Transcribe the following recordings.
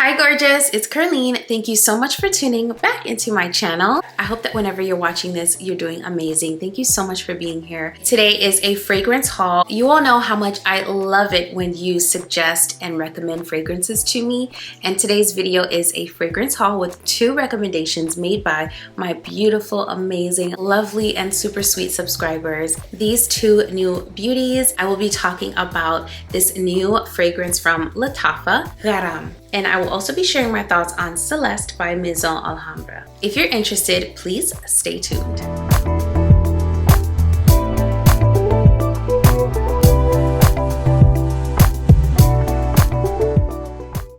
Hi gorgeous, it's Ker-leen. Thank you so much for tuning back into my channel. I hope that whenever you're watching this, you're doing amazing. Thank you so much for being here. Today is a fragrance haul. You all know how much I love it when you suggest and recommend fragrances to me. And today's video is a fragrance haul with 2 recommendations made by my beautiful, amazing, lovely, and super sweet subscribers. These 2 new beauties, I will be talking about this new fragrance from Lattafa, Garam. And I will also be sharing my thoughts on Celeste by Maison Alhambra. If you're interested, please stay tuned.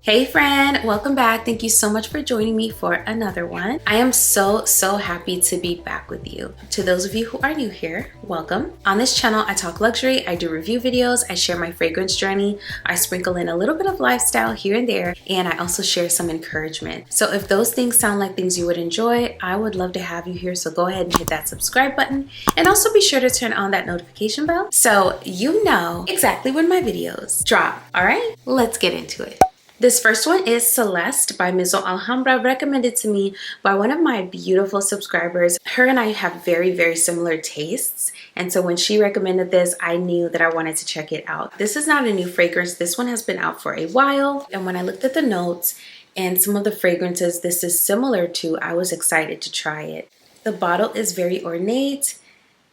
Hey friend, welcome back. Thank you so much for joining me for another one. I am so happy to be back with you. To those of you who are new here, welcome. On this channel, I talk luxury, I do review videos, I share my fragrance journey, I sprinkle in a little bit of lifestyle here and there, and I also share some encouragement. So if those things sound like things you would enjoy, I would love to have you here. So go ahead and hit that subscribe button, and also be sure to turn on that notification bell so you know exactly when my videos drop. All right, let's get into it. This first one is Celeste by Maison Alhambra, recommended to me by one of my beautiful subscribers. Her and I have very similar tastes, and so when she recommended this, I knew that I wanted to check it out. This is not a new fragrance. This one has been out for a while, and when I looked at the notes and some of the fragrances this is similar to, I was excited to try it. The bottle is very ornate,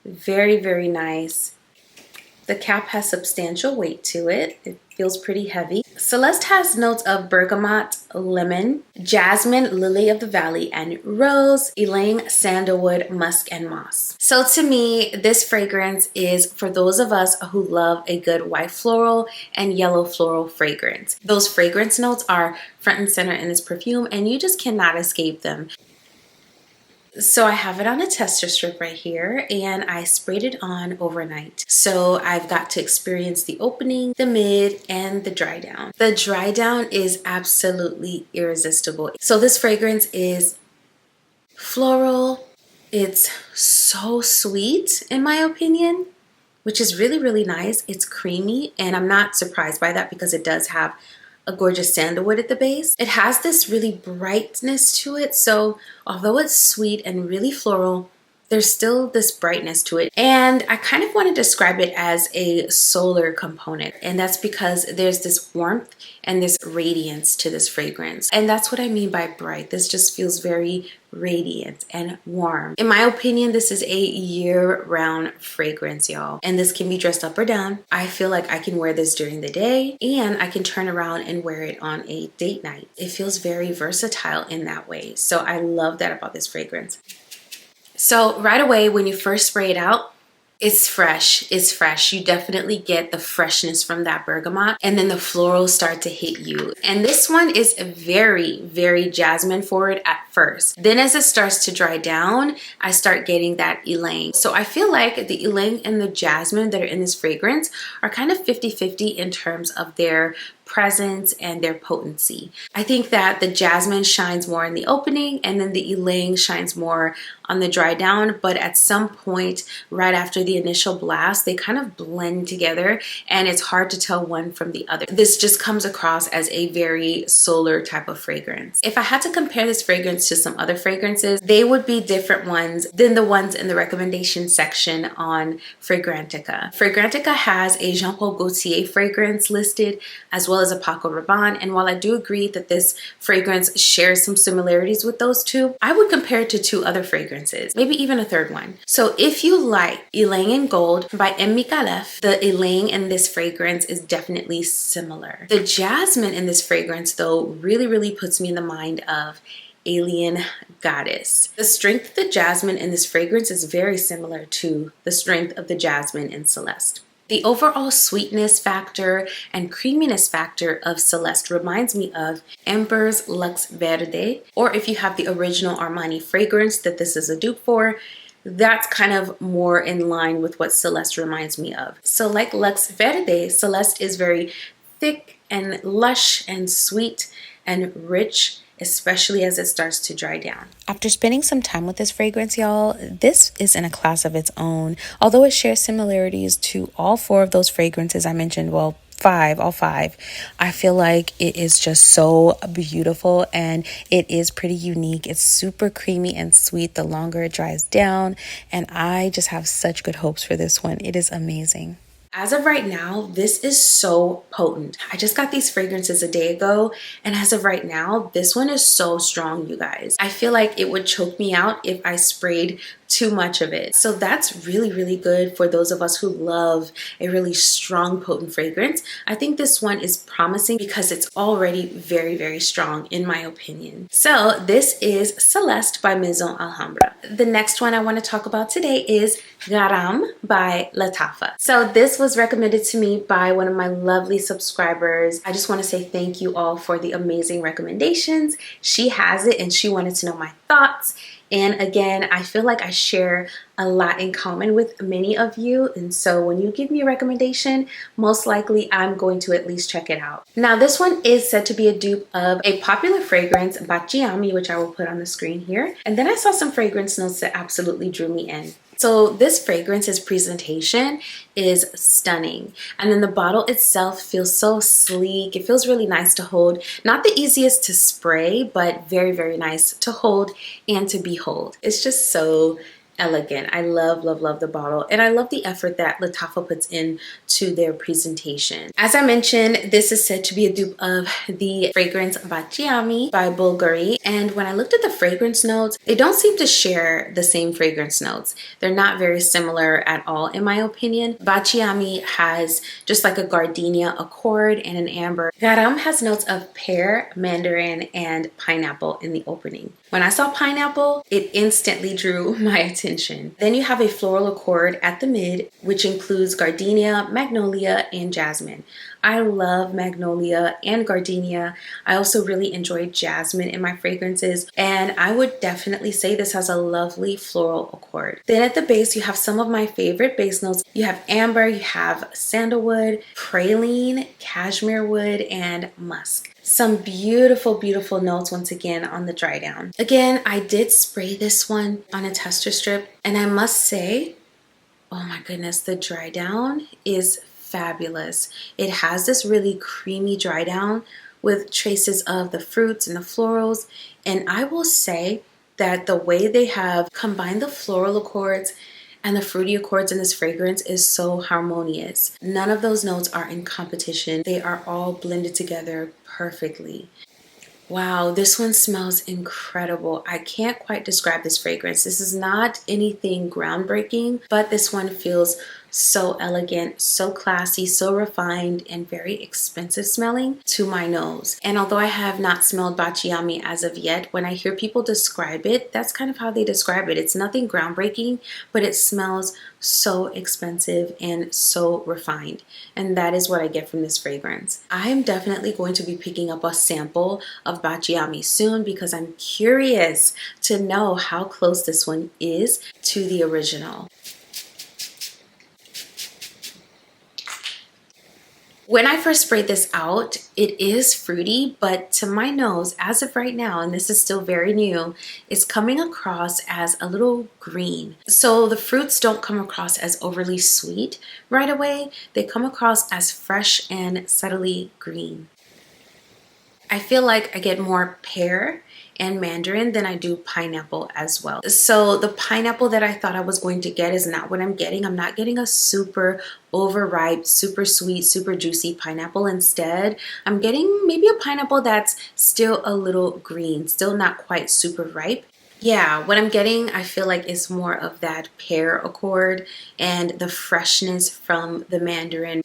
very nice. The cap has substantial weight to it. It feels pretty heavy. Celeste has notes of bergamot, lemon, jasmine, lily of the valley, and rose, ylang, sandalwood, musk, and moss. So to me, this fragrance is for those of us who love a good white floral and yellow floral fragrance. Those fragrance notes are front and center in this perfume, and you just cannot escape them. So I have it on a tester strip right here, and I sprayed it on overnight. So I've got to experience the opening, the mid, and the dry down. The dry down is absolutely irresistible. So this fragrance is floral. It's so sweet in my opinion, which is really nice. It's creamy, and I'm not surprised by that because it does have a gorgeous sandalwood at the base. It has this really brightness to it, so although it's sweet and really floral, there's still this brightness to it. And I kind of want to describe it as a solar component, and that's because there's this warmth and this radiance to this fragrance. And that's what I mean by bright. This just feels very radiant and warm. In my opinion, this is a year-round fragrance, y'all. And this can be dressed up or down. I feel like I can wear this during the day, and I can turn around and wear it on a date night. It feels very versatile in that way. So I love that about this fragrance. So right away, when you first spray it out, it's fresh. It's fresh. You definitely get the freshness from that bergamot, and then the florals start to hit you. And this one is very jasmine forward at first. Then as it starts to dry down, I start getting that ylang. So I feel like the ylang and the jasmine that are in this fragrance are kind of 50-50 in terms of their presence and their potency. I think that the jasmine shines more in the opening, and then the ylang shines more on the dry down, but at some point right after the initial blast, they kind of blend together, and it's hard to tell one from the other. This just comes across as a very solar type of fragrance. If I had to compare this fragrance to some other fragrances, they would be different ones than the ones in the recommendation section on Fragrantica. Fragrantica has a Jean Paul Gaultier fragrance listed, as well as a Paco Rabanne, and while I do agree that this fragrance shares some similarities with those two, I would compare it to 2 other fragrances, maybe even a 3rd one. So if you like Ylang in Gold by M. Micallef, the ylang in this fragrance is definitely similar. The jasmine in this fragrance though really puts me in the mind of Alien Goddess. The strength of the jasmine in this fragrance is very similar to the strength of the jasmine in Celeste. The overall sweetness factor and creaminess factor of Celeste reminds me of Ember's Luxe Verde, or if you have the original Armani fragrance that this is a dupe for, that's kind of more in line with what Celeste reminds me of. So like Luxe Verde, Celeste is very thick and lush and sweet and rich, especially as it starts to dry down. After spending some time with this fragrance, y'all, this is in a class of its own. Although it shares similarities to all 4 of those fragrances I mentioned, well, five, all five. I feel like it is just so beautiful and it is pretty unique. It's super creamy and sweet the longer it dries down, and I just have such good hopes for this one. It is amazing. As of right now, this is so potent. I just got these fragrances a day ago, and as of right now, this one is so strong, you guys. I feel like it would choke me out if I sprayed too much of it. So that's really, really good for those of us who love a really strong, potent fragrance. I think this one is promising because it's already very, very strong in my opinion. So this is Celeste by Maison Alhambra. The next one I want to talk about today is Garam by Lattafa. So this was recommended to me by one of my lovely subscribers. I just want to say thank you all for the amazing recommendations. She has it and she wanted to know my thoughts. And again, I feel like I share a lot in common with many of you. And so when you give me a recommendation, most likely I'm going to at least check it out. Now, this one is said to be a dupe of a popular fragrance, Bacciami, which I will put on the screen here. And then I saw some fragrance notes that absolutely drew me in. So this fragrance's presentation is stunning. And then the bottle itself feels so sleek. It feels really nice to hold. Not the easiest to spray, but very, very nice to hold and to behold. It's just so elegant. I love, love, love the bottle. And I love the effort that Lattafa puts in to their presentation. As I mentioned, this is said to be a dupe of the fragrance Bacciami by Bulgari. And when I looked at the fragrance notes, they don't seem to share the same fragrance notes. They're not very similar at all, in my opinion. Bacciami has just like a gardenia accord and an amber. Garam has notes of pear, mandarin, and pineapple in the opening. When I saw pineapple, it instantly drew my attention. Then you have a floral accord at the mid, which includes gardenia, magnolia, and jasmine. I love magnolia and gardenia. I also really enjoy jasmine in my fragrances, and I would definitely say this has a lovely floral accord. Then at the base, you have some of my favorite base notes. You have amber, you have sandalwood, praline, cashmere wood, and musk. Some beautiful, beautiful notes once again on the dry down. Again, I did spray this one on a tester strip, and I must say, oh my goodness, the dry down is fabulous. It has this really creamy dry down with traces of the fruits and the florals, and I will say that the way they have combined the floral accords and the fruity accords in this fragrance is so harmonious. None of those notes are in competition. They are all blended together perfectly. Wow, this one smells incredible. I can't quite describe this fragrance. This is not anything groundbreaking, but this one feels so elegant, so classy, so refined, and very expensive smelling to my nose. And although I have not smelled Bacciami as of yet, when I hear people describe it, that's kind of how they describe it. It's nothing groundbreaking, but it smells so expensive and so refined. And that is what I get from this fragrance. I'm definitely going to be picking up a sample of Bacciami soon because I'm curious to know how close this one is to the original. When I first sprayed this out, it is fruity, but to my nose, as of right now, and this is still very new, it's coming across as a little green. So the fruits don't come across as overly sweet right away. They come across as fresh and subtly green. I feel like I get more pear and mandarin than I do pineapple as well. So the pineapple that I thought I was going to get is not what I'm getting. I'm not getting a super overripe, super sweet, super juicy pineapple. Instead, I'm getting maybe a pineapple that's still a little green, still not quite super ripe. Yeah, what I'm getting, I feel like is more of that pear accord and the freshness from the mandarin.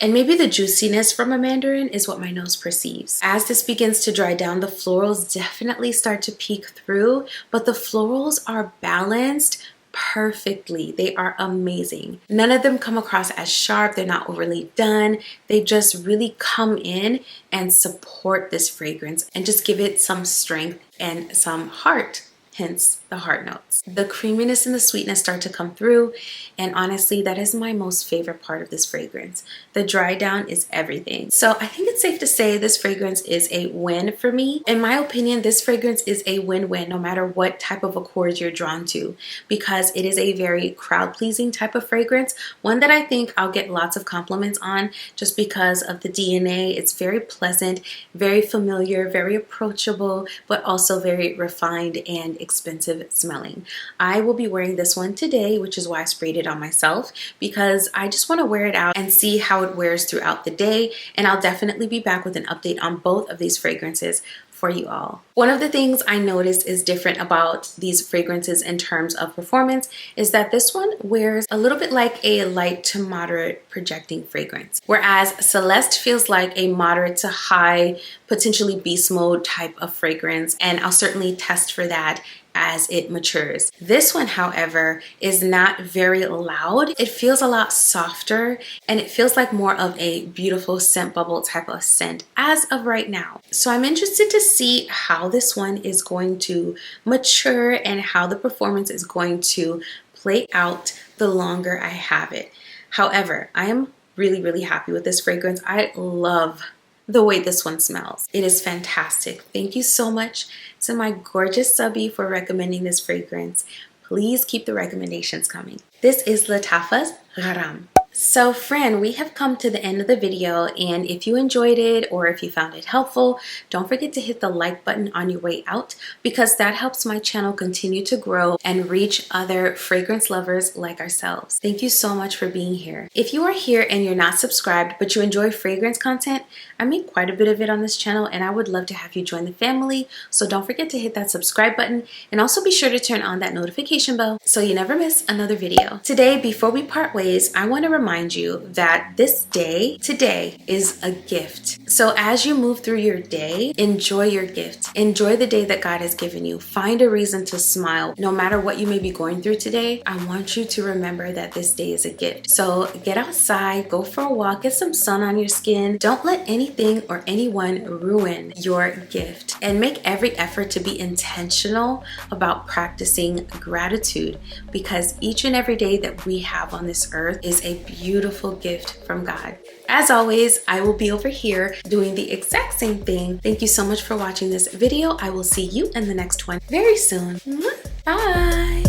And maybe the juiciness from a mandarin is what my nose perceives. As this begins to dry down, the florals definitely start to peek through, but the florals are balanced perfectly. They are amazing. None of them come across as sharp. They're not overly done. They just really come in and support this fragrance and just give it some strength and some heart, hence the the heart notes. The creaminess and the sweetness start to come through, and honestly, that is my most favorite part of this fragrance. The dry down is everything. So I think it's safe to say this fragrance is a win for me. In my opinion, this fragrance is a win-win no matter what type of accord you're drawn to, because it is a very crowd-pleasing type of fragrance, one that I think I'll get lots of compliments on just because of the DNA. It's very pleasant, very familiar, very approachable, but also very refined and expensive smelling. I will be wearing this one today, which is why I sprayed it on myself, because I just want to wear it out and see how it wears throughout the day, and I'll definitely be back with an update on both of these fragrances for you all. One of the things I noticed is different about these fragrances in terms of performance is that this one wears a little bit like a light to moderate projecting fragrance, whereas Celeste feels like a moderate to high, potentially beast mode type of fragrance, and I'll certainly test for that as it matures. This one, however, is not very loud. It feels a lot softer, and it feels like more of a beautiful scent bubble type of scent as of right now. So I'm interested to see how this one is going to mature and how the performance is going to play out the longer I have it. However, I am really happy with this fragrance. I love the way this one smells. It is fantastic. Thank you so much to my gorgeous subby for recommending this fragrance. Please keep the recommendations coming. This is Lattafa's Garam. So friend, we have come to the end of the video, and if you enjoyed it or if you found it helpful, don't forget to hit the like button on your way out, because that helps my channel continue to grow and reach other fragrance lovers like ourselves. Thank you so much for being here. If you are here and you're not subscribed but you enjoy fragrance content, I make quite a bit of it on this channel, and I would love to have you join the family. So don't forget to hit that subscribe button, and also be sure to turn on that notification bell so you never miss another video. Today, before we part ways, I want to remind you that this day, today, is a gift. So as you move through your day, enjoy your gift. Enjoy the day that God has given you. Find a reason to smile. No matter what you may be going through today, I want you to remember that this day is a gift. So get outside, go for a walk, get some sun on your skin. Don't let anything or anyone ruin your gift, and make every effort to be intentional about practicing gratitude, because each and every day that we have on this earth is a beautiful gift from God. As always, I will be over here doing the exact same thing. Thank you so much for watching this video. I will see you in the next one very soon. Bye.